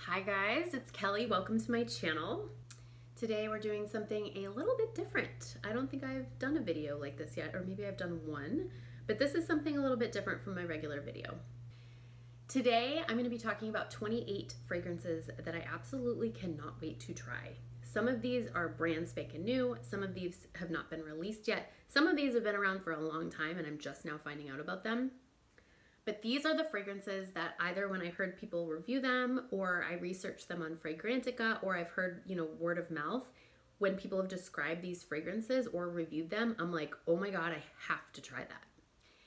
Hi guys, it's Kelly. Welcome to my channel. Today we're doing something a little bit different. I don't think I've done a video like this yet, or maybe I've done one, but this is something a little bit different from my regular video. Today I'm going to be talking about 28 fragrances that I absolutely cannot wait to try. Some of these are brand spanking new, some of these have not been released yet, some of these have been around for a long time and I'm just now finding out about them. But these are the fragrances that either when I heard people review them or I researched them on Fragrantica or I've heard, word of mouth, when people have described these fragrances or reviewed them, I'm like, oh my God, I have to try that.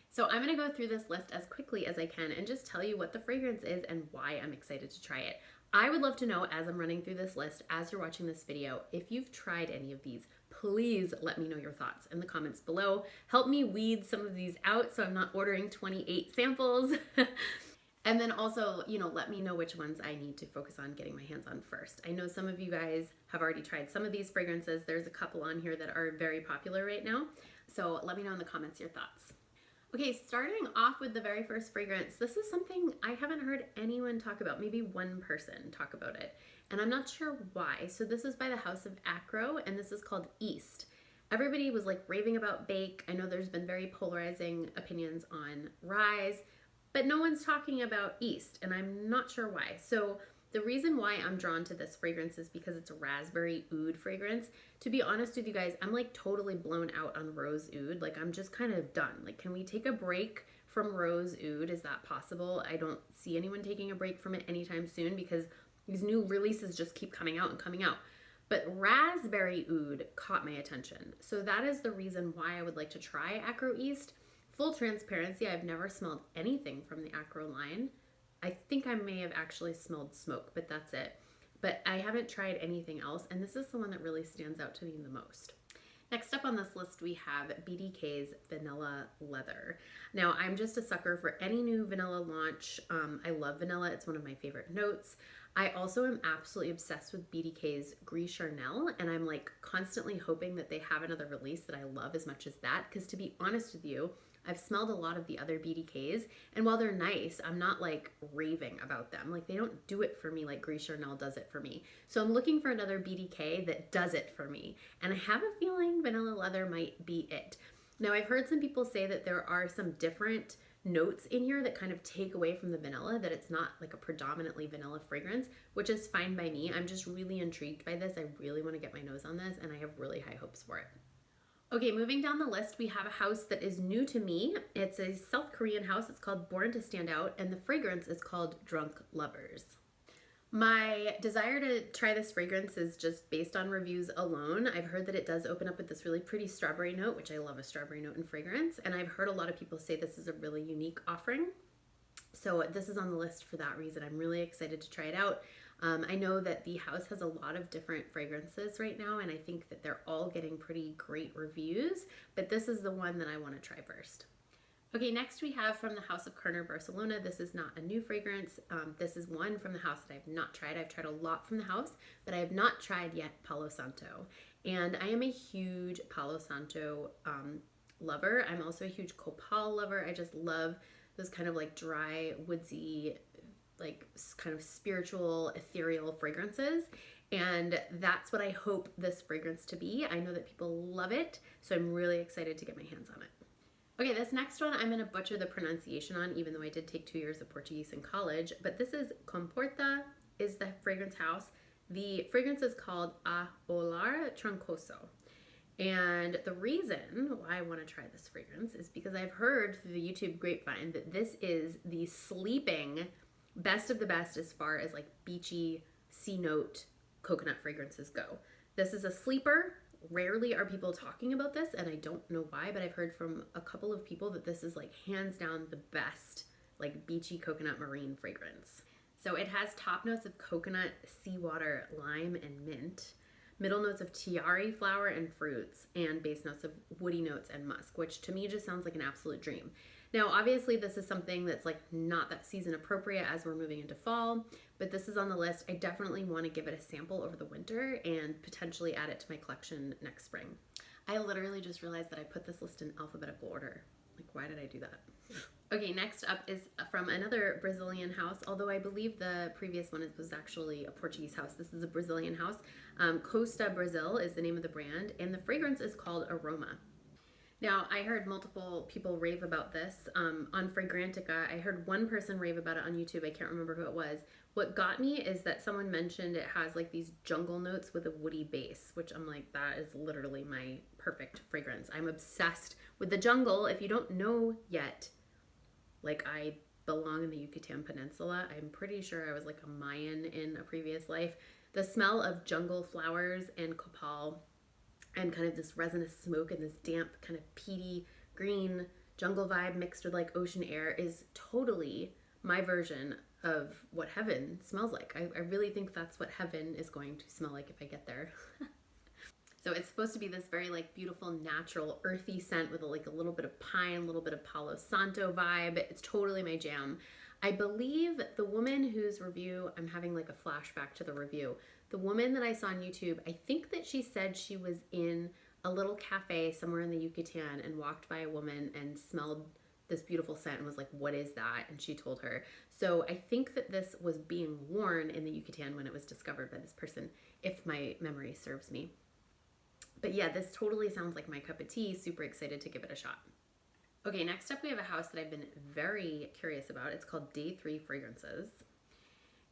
So I'm going to go through this list as quickly as I can and just tell you what the fragrance is and why I'm excited to try it. I would love to know as I'm running through this list, as you're watching this video, if you've tried any of these. Please let me know your thoughts in the comments below. Help me weed some of these out so I'm not ordering 28 samples. And then also, let me know which ones I need to focus on getting my hands on first. I know some of you guys have already tried some of these fragrances. There's a couple on here that are very popular right now. So let me know in the comments your thoughts. Okay, starting off with the very first fragrance, this is something I haven't heard anyone talk about, maybe one person talk about it, and I'm not sure why. So this is by the House of Akro, and this is called East. Everybody was like raving about Bake. I know there's been very polarizing opinions on Rise, but no one's talking about East, and I'm not sure why. So the reason why I'm drawn to this fragrance is because it's a raspberry oud fragrance. To be honest with you guys, I'm like totally blown out on rose oud. Like I'm just kind of done. Like, can we take a break from rose oud? Is that possible? I don't see anyone taking a break from it anytime soon because these new releases just keep coming out and coming out. But raspberry oud caught my attention. So that is the reason why I would like to try Akro East. Full transparency, I've never smelled anything from the Akro line. I think I may have actually smelled smoke, but that's it. But I haven't tried anything else, and this is the one that really stands out to me the most. Next up on this list, we have BDK's Vanille Leather. Now, I'm just a sucker for any new vanilla launch. I love vanilla. It's one of my favorite notes. I also am absolutely obsessed with BDK's Gris Charnel, and I'm like constantly hoping that they have another release that I love as much as that, because to be honest with you, I've smelled a lot of the other BDKs, and while they're nice, I'm not like raving about them. Like they don't do it for me like Gris Charnel does it for me. So I'm looking for another BDK that does it for me. And I have a feeling Vanilla Leather might be it. Now I've heard some people say that there are some different notes in here that kind of take away from the vanilla, that it's not like a predominantly vanilla fragrance, which is fine by me. I'm just really intrigued by this. I really want to get my nose on this and I have really high hopes for it. Okay, moving down the list, we have a house that is new to me. It's a South Korean house. It's called Born to Stand Out, and the fragrance is called Drunk Lovers. My desire to try this fragrance is just based on reviews alone. I've heard that it does open up with this really pretty strawberry note, which I love a strawberry note in fragrance, and I've heard a lot of people say this is a really unique offering. So this is on the list for that reason. I'm really excited to try it out. I know that the house has a lot of different fragrances right now, and I think that they're all getting pretty great reviews, but this is the one that I want to try first. Okay, next we have from the House of Kerner Barcelona. This is not a new fragrance. This is one from the house that I've not tried. I've tried a lot from the house, but I have not tried yet Palo Santo. And I am a huge Palo Santo lover. I'm also a huge copal lover. I just love those kind of like dry, woodsy, like kind of spiritual, ethereal fragrances. And that's what I hope this fragrance to be. I know that people love it, so I'm really excited to get my hands on it. Okay, this next one I'm going to butcher the pronunciation on, even though I did take 2 years of Portuguese in college, but this is Comporta is the fragrance house. The fragrance is called Olhar Trancoso. And the reason why I want to try this fragrance is because I've heard through the YouTube grapevine that this is the sleeping best of the best as far as like beachy sea note coconut fragrances go. This is a sleeper. Rarely are people talking about this, and I don't know why, but I've heard from a couple of people that this is like hands down the best like beachy coconut marine fragrance. So it has top notes of coconut, seawater, lime, and mint, middle notes of tiare flower and fruits, and base notes of woody notes and musk, which to me just sounds like an absolute dream. Now, obviously, this is something that's like not that season appropriate as we're moving into fall, but this is on the list. I definitely want to give it a sample over the winter and potentially add it to my collection next spring. I literally just realized that I put this list in alphabetical order. Like, why did I do that? Okay, next up is from another Brazilian house, although I believe the previous one was actually a Portuguese house. This is a Brazilian house. Costa Brazil is the name of the brand, and the fragrance is called Aroma. Now, I heard multiple people rave about this on Fragrantica. I heard one person rave about it on YouTube. I can't remember who it was. What got me is that someone mentioned it has like these jungle notes with a woody base, which I'm like, that is literally my perfect fragrance. I'm obsessed with the jungle. If you don't know yet, like I belong in the Yucatan Peninsula. I'm pretty sure I was like a Mayan in a previous life. The smell of jungle flowers and copal and kind of this resinous smoke and this damp kind of peaty green jungle vibe mixed with like ocean air is totally my version of what heaven smells like. I really think that's what heaven is going to smell like if I get there. So it's supposed to be this very like beautiful, natural, earthy scent with like a little bit of pine, a little bit of Palo Santo vibe. It's totally my jam. I believe the woman whose review, I'm having like a flashback to the review. The woman that I saw on YouTube, I think that she said she was in a little cafe somewhere in the Yucatan and walked by a woman and smelled this beautiful scent and was like, what is that? And she told her. So I think that this was being worn in the Yucatan when it was discovered by this person, if my memory serves me. But yeah, this totally sounds like my cup of tea. Super excited to give it a shot. Okay, next up we have a house that I've been very curious about. It's called Day 3 Fragrances.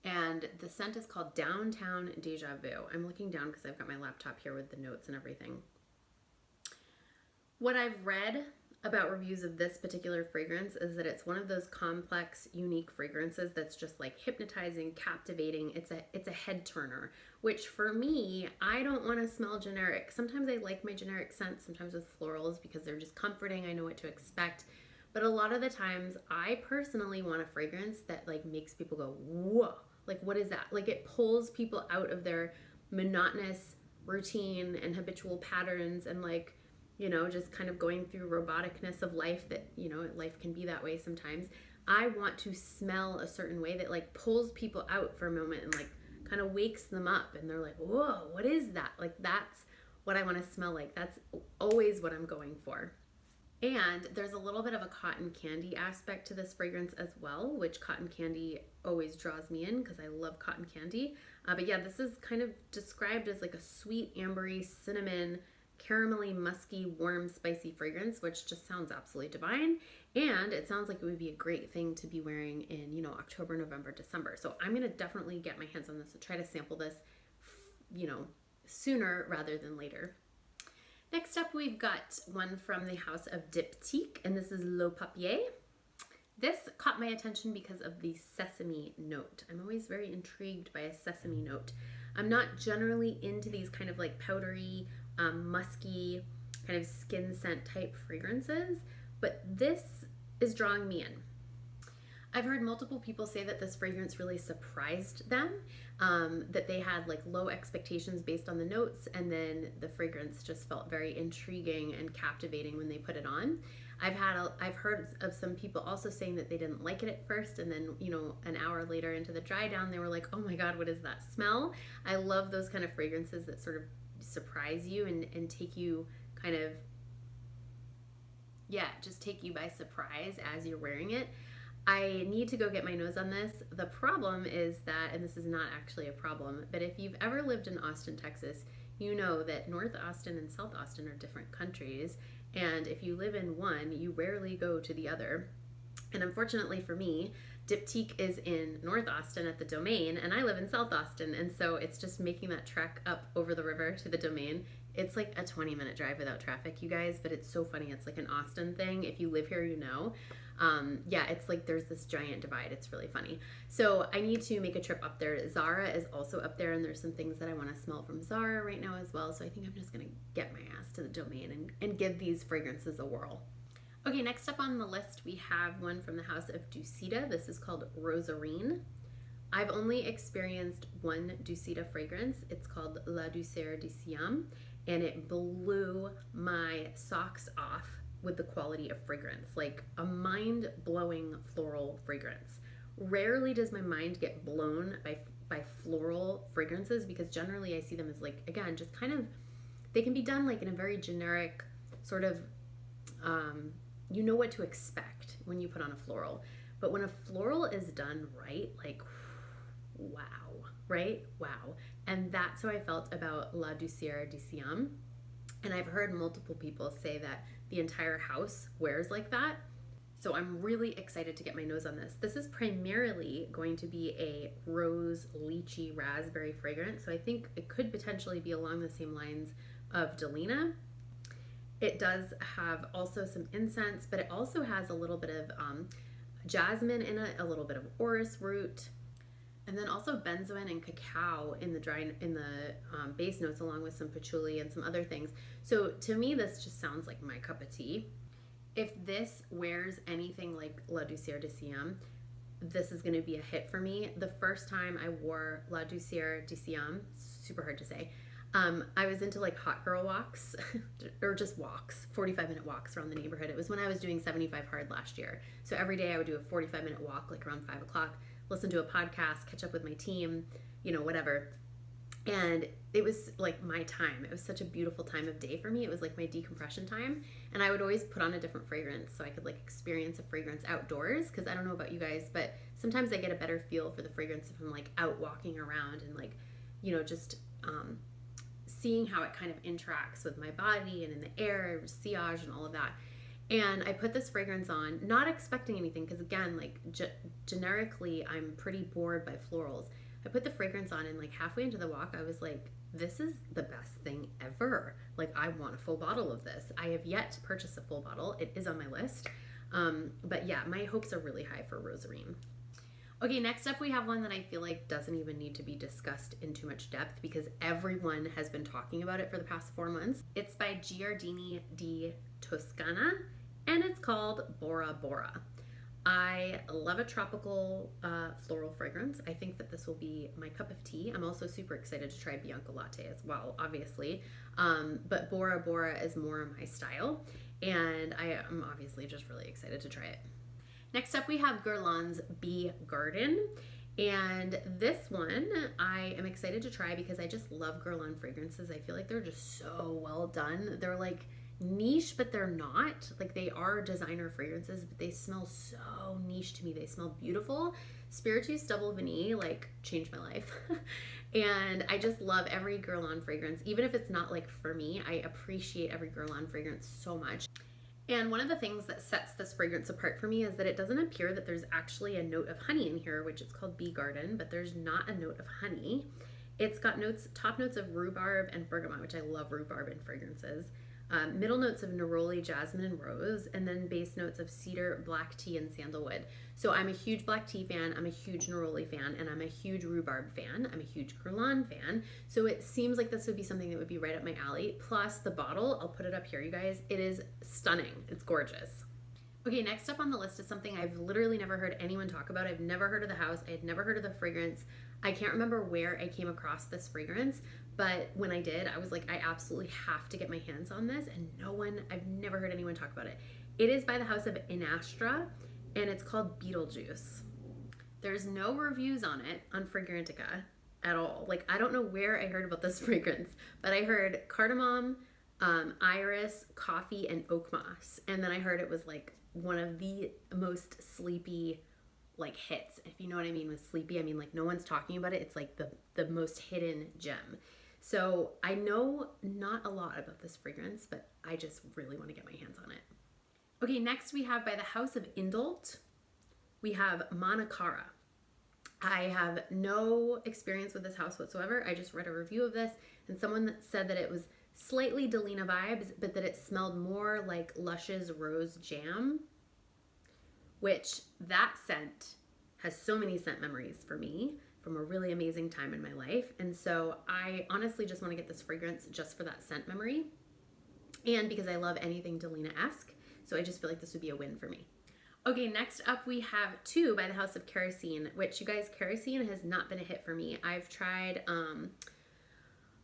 And the scent is called Downtown Deja Vu. I'm looking down because I've got my laptop here with the notes and everything. What I've read about reviews of this particular fragrance is that it's one of those complex, unique fragrances that's just like hypnotizing, captivating. It's a head turner, which for me, I don't want to smell generic. Sometimes I like my generic scents, sometimes with florals because they're just comforting. I know what to expect. But a lot of the times I personally want a fragrance that like makes people go, whoa, like what is that? Like it pulls people out of their monotonous routine and habitual patterns and like, you know, just kind of going through roboticness of life that, you know, life can be that way sometimes. I want to smell a certain way that like pulls people out for a moment and like kind of wakes them up and they're like, whoa, what is that? Like that's what I want to smell like. That's always what I'm going for. And there's a little bit of a cotton candy aspect to this fragrance as well, which cotton candy always draws me in because I love cotton candy. But yeah, this is kind of described as like a sweet, ambery, cinnamon, caramelly, musky, warm, spicy fragrance, which just sounds absolutely divine. And it sounds like it would be a great thing to be wearing in, you know, October, November, December. So I'm going to definitely get my hands on this and try to sample this, you know, sooner rather than later. Next up, we've got one from the house of Diptyque, and this is Le Papier. This caught my attention because of the sesame note. I'm always very intrigued by a sesame note. I'm not generally into these kind of like powdery, musky, kind of skin scent type fragrances, but this is drawing me in. I've heard multiple people say that this fragrance really surprised them, that they had like low expectations based on the notes, and then the fragrance just felt very intriguing and captivating when they put it on. I've heard of some people also saying that they didn't like it at first, and then, you know, an hour later into the dry down, they were like, oh my God, what is that smell? I love those kind of fragrances that sort of surprise you and take you kind of, yeah, just take you by surprise as you're wearing it. I need to go get my nose on this. The problem is that, and this is not actually a problem, but if you've ever lived in Austin, Texas, you know that North Austin and South Austin are different countries. And if you live in one, you rarely go to the other. And unfortunately for me, Diptyque is in North Austin at the Domain, and I live in South Austin. And so it's just making that trek up over the river to the Domain. It's like a 20-minute drive without traffic, you guys, but it's so funny. It's like an Austin thing. If you live here, you know. Yeah, it's like there's this giant divide. It's really funny. So I need to make a trip up there. Zara is also up there, and there's some things that I want to smell from Zara right now as well. So I think I'm just going to get my ass to the Domain and give these fragrances a whirl. Okay, next up on the list, we have one from the house of Dusita. This is called Rosarine. I've only experienced one Dusita fragrance. It's called La Douceur de Siam, and it blew my socks off with the quality of fragrance, like a mind-blowing floral fragrance. Rarely does my mind get blown by floral fragrances, because generally I see them as like, again, just kind of, they can be done like in a very generic sort of you know what to expect when you put on a floral. But when a floral is done right, like, wow, right? Wow. And that's how I felt about La Douceur du Siam. And I've heard multiple people say that the entire house wears like that. So I'm really excited to get my nose on this. This is primarily going to be a rose, lychee, raspberry fragrance. So I think it could potentially be along the same lines of Delina. It does have also some incense, but it also has a little bit of jasmine in it, a little bit of orris root, and then also benzoin and cacao in the base notes, along with some patchouli and some other things. So to me, this just sounds like my cup of tea. If this wears anything like La Douceur du Siam, this is going to be a hit for me. The first time I wore La Douceur du Siam, super hard to say, I was into like hot girl walks or just walks, 45-minute walks around the neighborhood. It was when I was doing 75 hard last year. So every day I would do a 45-minute walk, like around 5 o'clock, listen to a podcast, catch up with my team, whatever. And it was like my time. It was such a beautiful time of day for me. It was like my decompression time. And I would always put on a different fragrance so I could like experience a fragrance outdoors. Because I don't know about you guys, but sometimes I get a better feel for the fragrance if I'm like out walking around and like, just seeing how it kind of interacts with my body and in the air, sillage and all of that. And I put this fragrance on, not expecting anything, because again, like generically, I'm pretty bored by florals. I put the fragrance on, and like halfway into the walk, I was like, this is the best thing ever. Like, I want a full bottle of this. I have yet to purchase a full bottle. It is on my list. But yeah, my hopes are really high for Rosarine. Okay, next up we have one that I feel like doesn't even need to be discussed in too much depth because everyone has been talking about it for the past 4 months. It's by Giardini di Toscana, and it's called Bora Bora. I love a tropical floral fragrance. I think that this will be my cup of tea. I'm also super excited to try Bianco Latte as well, obviously. But Bora Bora is more my style, and I am obviously just really excited to try it. Next up, we have Guerlain Bee Garden, and this one I am excited to try because I just love Guerlain fragrances. I feel like they're just so well done. They're like niche, but they're not. Like, they are designer fragrances, but they smell so niche to me. They smell beautiful. Spiritus Double Vanille, like, changed my life. And I just love every Guerlain fragrance. Even if it's not, like, for me, I appreciate every Guerlain fragrance so much. And one of the things that sets this fragrance apart for me is that it doesn't appear that there's actually a note of honey in here, which is called Bee Garden, but there's not a note of honey. It's got top notes of rhubarb and bergamot, which I love rhubarb in fragrances. Middle notes of neroli, jasmine, and rose, and then base notes of cedar, black tea, and sandalwood. So I'm a huge black tea fan, I'm a huge neroli fan, and I'm a huge rhubarb fan. I'm a huge Guerlain fan. So it seems like this would be something that would be right up my alley. Plus the bottle, I'll put it up here, you guys. It is stunning. It's gorgeous. Okay, next up on the list is something I've literally never heard anyone talk about. I've never heard of the house. I had never heard of the fragrance. I can't remember where I came across this fragrance, but when I did, I was like, I absolutely have to get my hands on this, and I've never heard anyone talk about it. It is by the house of Astra, and it's called Betelgeuse. There's no reviews on it on Fragrantica at all. Like, I don't know where I heard about this fragrance, but I heard cardamom, iris, coffee, and oak moss, and then I heard it was like one of the most sleepy like hits. If you know what I mean with sleepy, I mean like no one's talking about it. It's like the most hidden gem. So I know not a lot about this fragrance, but I just really want to get my hands on it. Okay, next we have by the house of Indult, we have Manakara. I have no experience with this house whatsoever. I just read a review of this, and someone that said that it was slightly Delina vibes, but that it smelled more like Lush's Rose Jam, which that scent has so many scent memories for me from a really amazing time in my life. And so I honestly just want to get this fragrance just for that scent memory, and because I love anything Delina-esque. So I just feel like this would be a win for me. Okay, next up we have two by the house of Kerosine, which, you guys, Kerosine has not been a hit for me. I've tried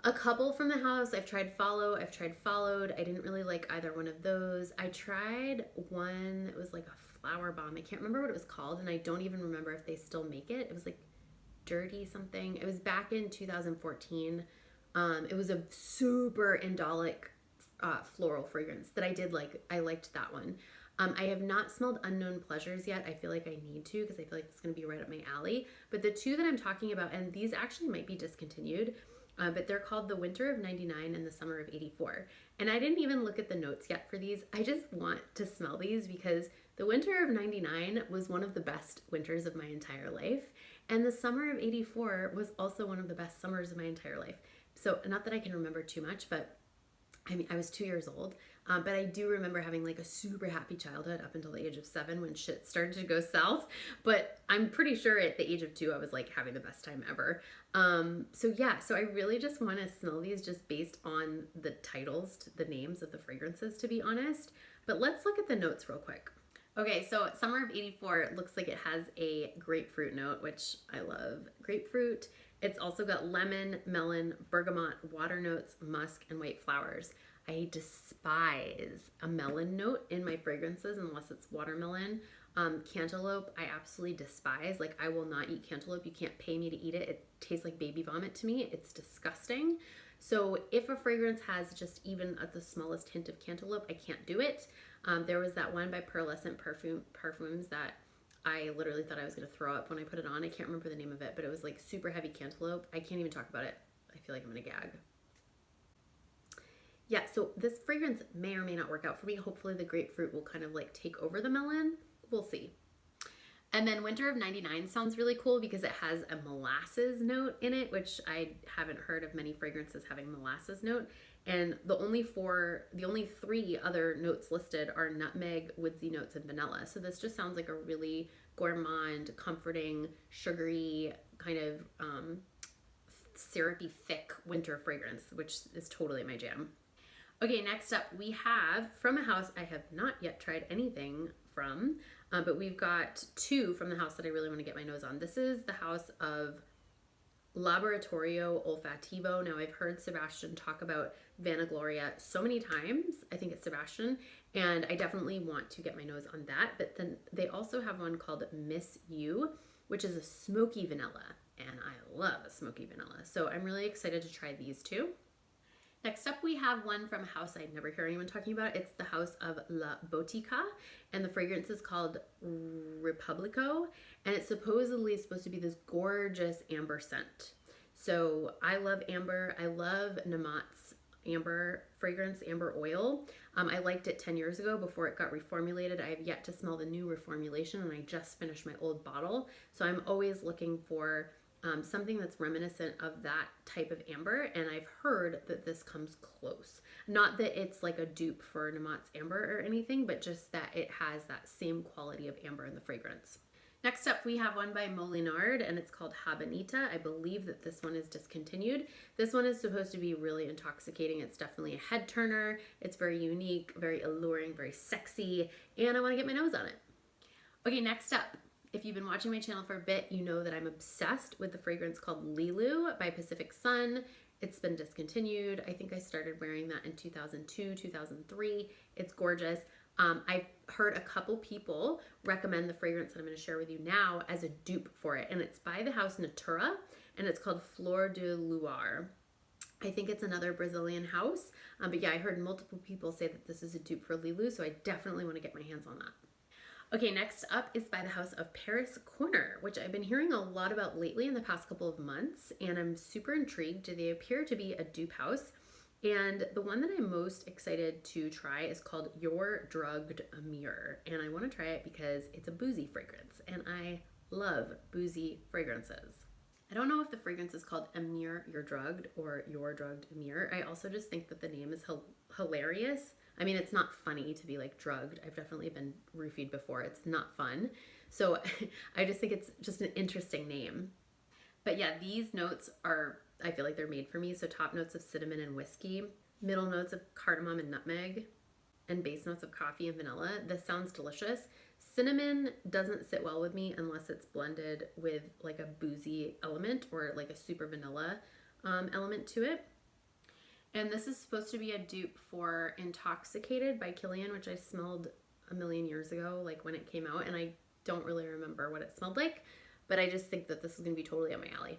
a couple from the house. I've tried Follow, I've tried Followed. I didn't really like either one of those. I tried one that was like a flower bomb. I can't remember what it was called, and I don't even remember if they still make it. It was like Dirty something. It was back in 2014. It was a super indolic floral fragrance that I did like. I liked that one. I have not smelled Unknown Pleasures yet. I feel like I need to because I feel like it's going to be right up my alley. But the two that I'm talking about, and these actually might be discontinued, but they're called the Winter of 99 and the Summer of 84. And I didn't even look at the notes yet for these. I just want to smell these because the Winter of 99 was one of the best winters of my entire life. And the Summer of 84 was also one of the best summers of my entire life. So not that I can remember too much, but I mean, I was 2 years old, but I do remember having like a super happy childhood up until the age of 7 when shit started to go south. But I'm pretty sure at the age of 2, I was like having the best time ever. So yeah, so I really just want to smell these just based on the titles, the names of the fragrances, to be honest. But let's look at the notes real quick. Okay, so Summer of 84 looks like it has a grapefruit note, which I love grapefruit. It's also got lemon, melon, bergamot, water notes, musk, and white flowers. I despise a melon note in my fragrances unless it's watermelon. Cantaloupe, I absolutely despise. Like, I will not eat cantaloupe. You can't pay me to eat it. It tastes like baby vomit to me. It's disgusting. So if a fragrance has just even the smallest hint of cantaloupe, I can't do it. There was that one by Pearlescent Parfums that I literally thought I was going to throw up when I put it on. I can't remember the name of it, but it was like super heavy cantaloupe. I can't even talk about it. I feel like I'm going to gag. Yeah, so this fragrance may or may not work out for me. Hopefully the grapefruit will kind of like take over the melon. We'll see. And then Winter of 99 sounds really cool because it has a molasses note in it, which I haven't heard of many fragrances having molasses note. And the only 3 other notes listed are nutmeg, woodsy notes, and vanilla. So this just sounds like a really gourmand, comforting, sugary, kind of syrupy, thick winter fragrance, which is totally my jam. Okay, next up we have from a house I have not yet tried anything from, but we've got 2 from the house that I really want to get my nose on. This is the house of Laboratorio Olfattivo. Now, I've heard Sebastian talk about Vanagloria so many times. I think it's Sebastian, and I definitely want to get my nose on that. But then they also have one called Miss You, which is a smoky vanilla, and I love a smoky vanilla. So I'm really excited to try these 2. Next up, we have one from a house I'd never heard anyone talking about. It's the house of La Botica, and the fragrance is called Republico, and it's supposedly supposed to be this gorgeous amber scent. So I love amber. I love Namat's amber fragrance, amber oil. I liked it 10 years ago before it got reformulated. I have yet to smell the new reformulation, and I just finished my old bottle. So I'm always looking for something that's reminiscent of that type of amber, and I've heard that this comes close. Not that it's like a dupe for Namat's amber or anything, but just that it has that same quality of amber in the fragrance. Next up, we have one by Molinard, and it's called Habanita. I believe that this one is discontinued. This one is supposed to be really intoxicating. It's definitely a head turner. It's very unique, very alluring, very sexy, and I want to get my nose on it. Okay, next up. If you've been watching my channel for a bit, you know that I'm obsessed with the fragrance called Lilu by Pacific Sun. It's been discontinued. I think I started wearing that in 2002, 2003. It's gorgeous. I've heard a couple people recommend the fragrance that I'm going to share with you now as a dupe for it. And it's by the house Natura, and it's called Flor de Luar. I think it's another Brazilian house. But yeah, I heard multiple people say that this is a dupe for Lilu, so I definitely want to get my hands on that. Okay, next up is by the house of Paris Corner, which I've been hearing a lot about lately in the past couple of months, and I'm super intrigued. They appear to be a dupe house, and the one that I'm most excited to try is called You're Drugged Emir, and I want to try it because it's a boozy fragrance, and I love boozy fragrances. I don't know if the fragrance is called Emir You're Drugged or You're Drugged Emir. I also just think that the name is hilarious. I mean, it's not funny to be like drugged. I've definitely been roofied before. It's not fun. So I just think it's just an interesting name. But yeah, these notes are, I feel like they're made for me. So top notes of cinnamon and whiskey, middle notes of cardamom and nutmeg, and base notes of coffee and vanilla. This sounds delicious. Cinnamon doesn't sit well with me unless it's blended with like a boozy element or like a super vanilla element to it. And this is supposed to be a dupe for Intoxicated by Kilian, which I smelled a million years ago, like when it came out, and I don't really remember what it smelled like, but I just think that this is going to be totally up my alley.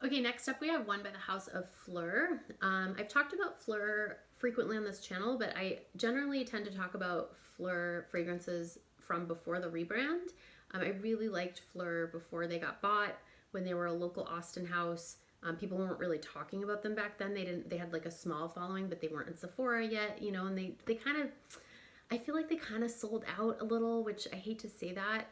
Okay, next up we have one by the House of Fleur. I've talked about Fleur frequently on this channel, but I generally tend to talk about Fleur fragrances from before the rebrand. I really liked Fleur before they got bought, when they were a local Austin house. People weren't really talking about them back then. They had like a small following, but they weren't in Sephora yet, you know, and they kind of, I feel like they kind of sold out a little, which I hate to say that.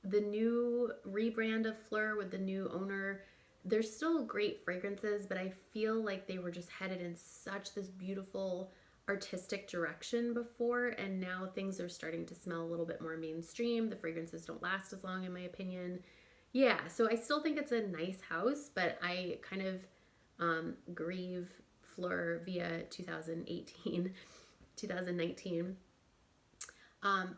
The new rebrand of Fleur with the new owner, they're still great fragrances, but I feel like they were just headed in such this beautiful artistic direction before, and now things are starting to smell a little bit more mainstream. The fragrances don't last as long, in my opinion. Yeah, so I still think it's a nice house, but I kind of grieve Fleur via 2018, 2019.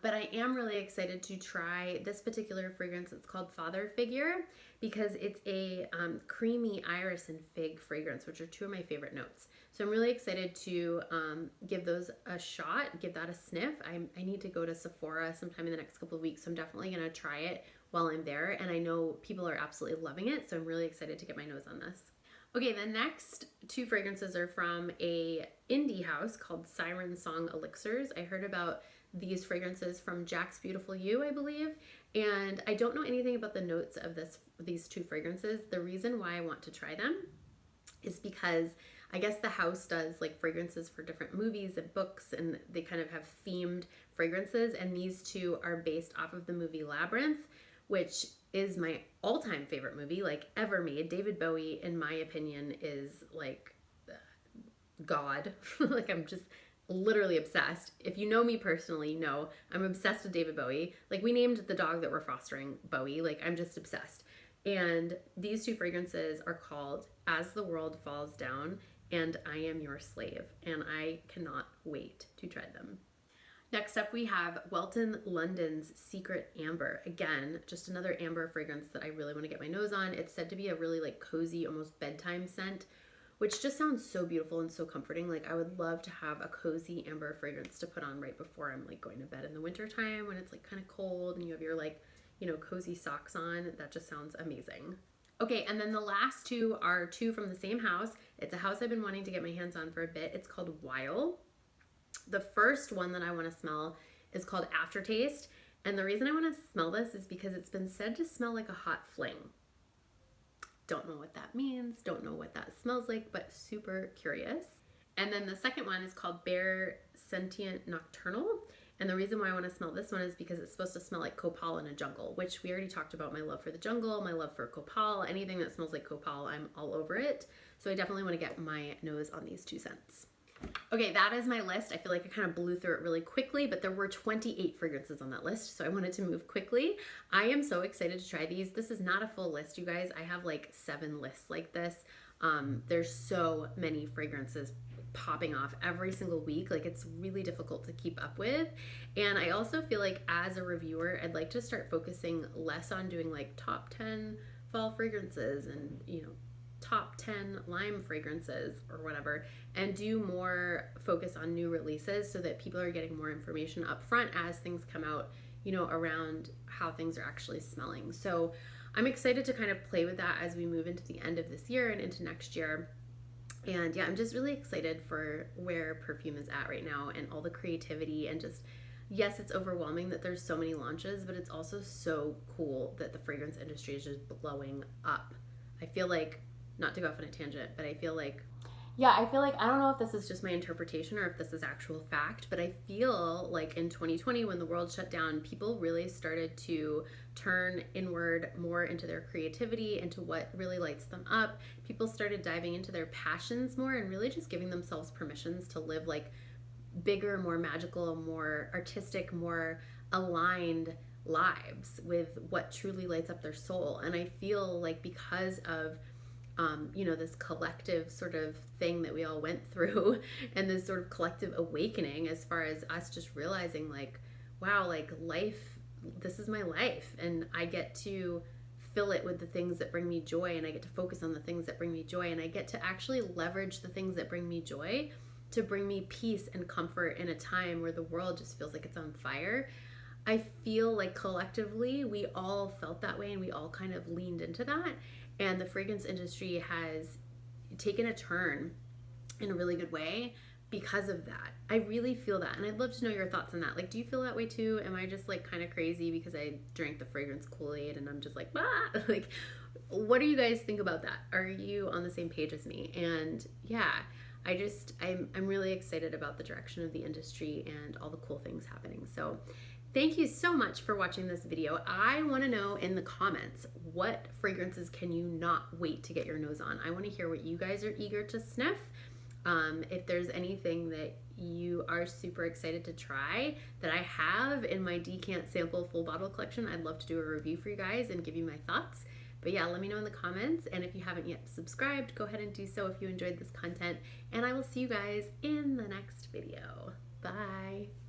But I am really excited to try this particular fragrance. It's called Father Figure, because it's a creamy iris and fig fragrance, which are two of my favorite notes. So I'm really excited to give those a shot, give that a sniff. I need to go to Sephora sometime in the next couple of weeks, so I'm definitely going to try it while I'm there. And I know people are absolutely loving it, so I'm really excited to get my nose on this. Okay, the next two fragrances are from a indie house called Siren Song Elixirs. I heard about these fragrances from Jack's Beautiful You, I believe, and I don't know anything about the notes of these two fragrances. The reason why I want to try them is because I guess the house does like fragrances for different movies and books, and they kind of have themed fragrances, and these two are based off of the movie Labyrinth, which is my all-time favorite movie like ever made. David Bowie, in my opinion, is like God. Like, I'm just literally obsessed. If you know me personally, you know I'm obsessed with David Bowie. Like, we named the dog that we're fostering Bowie. Like, I'm just obsessed. And these two fragrances are called As the World Falls Down and I Am Your Slave, and I cannot wait to try them. Next up, we have Welton London's Secret Amber. Again, just another amber fragrance that I really want to get my nose on. It's said to be a really like cozy, almost bedtime scent, which just sounds so beautiful and so comforting. Like, I would love to have a cozy amber fragrance to put on right before I'm like going to bed in the winter time when it's like kind of cold and you have your like, you know, cozy socks on. That just sounds amazing. Okay, and then the last two are two from the same house. It's a house I've been wanting to get my hands on for a bit. It's called Wile. The first one that I want to smell is called Aftertaste, and the reason I want to smell this is because it's been said to smell like a hot fling. Don't know what that means, don't know what that smells like, but super curious. And then the second one is called Bare Sentient Nocturnal, and the reason why I want to smell this one is because it's supposed to smell like copal in a jungle, which we already talked about. My love for the jungle, my love for copal, anything that smells like copal, I'm all over it. So I definitely want to get my nose on these two scents. Okay, that is my list. I feel like I kind of blew through it really quickly, but there were 28 fragrances on that list, so I wanted to move quickly. I am so excited to try these. This is not a full list, you guys. I have like 7 lists like this. There's so many fragrances popping off every single week. Like, it's really difficult to keep up with. And I also feel like as a reviewer, I'd like to start focusing less on doing like top 10 fall fragrances and, you know, top 10 lime fragrances or whatever, and do more focus on new releases so that people are getting more information up front as things come out, you know, around how things are actually smelling. So I'm excited to kind of play with that as we move into the end of this year and into next year. And yeah, I'm just really excited for where perfume is at right now and all the creativity, and just, yes, it's overwhelming that there's so many launches, but it's also so cool that the fragrance industry is just blowing up. I feel like, not to go off on a tangent, but I feel like, I don't know if this is just my interpretation or if this is actual fact, but I feel like in 2020, when the world shut down, people really started to turn inward more into their creativity, into what really lights them up. People started diving into their passions more and really just giving themselves permissions to live like bigger, more magical, more artistic, more aligned lives with what truly lights up their soul. And I feel like because of you know, this collective sort of thing that we all went through and this sort of collective awakening as far as us just realizing like, wow, like life, this is my life, and I get to fill it with the things that bring me joy, and I get to focus on the things that bring me joy, and I get to actually leverage the things that bring me joy to bring me peace and comfort in a time where the world just feels like it's on fire. I feel like collectively we all felt that way and we all kind of leaned into that. and the fragrance industry has taken a turn in a really good way because of that. I really feel that, and I'd love to know your thoughts on that. Like, do you feel that way too? Am I just like kind of crazy because I drank the fragrance Kool-Aid and I'm just like, ah? Like, what do you guys think about that? Are you on the same page as me? And yeah, I'm really excited about the direction of the industry and all the cool things happening. So thank you so much for watching this video. I want to know in the comments, what fragrances can you not wait to get your nose on? I want to hear what you guys are eager to sniff. If there's anything that you are super excited to try that I have in my decant sample full bottle collection, I'd love to do a review for you guys and give you my thoughts. But yeah, let me know in the comments, and if you haven't yet subscribed, go ahead and do so if you enjoyed this content, and I will see you guys in the next video. Bye!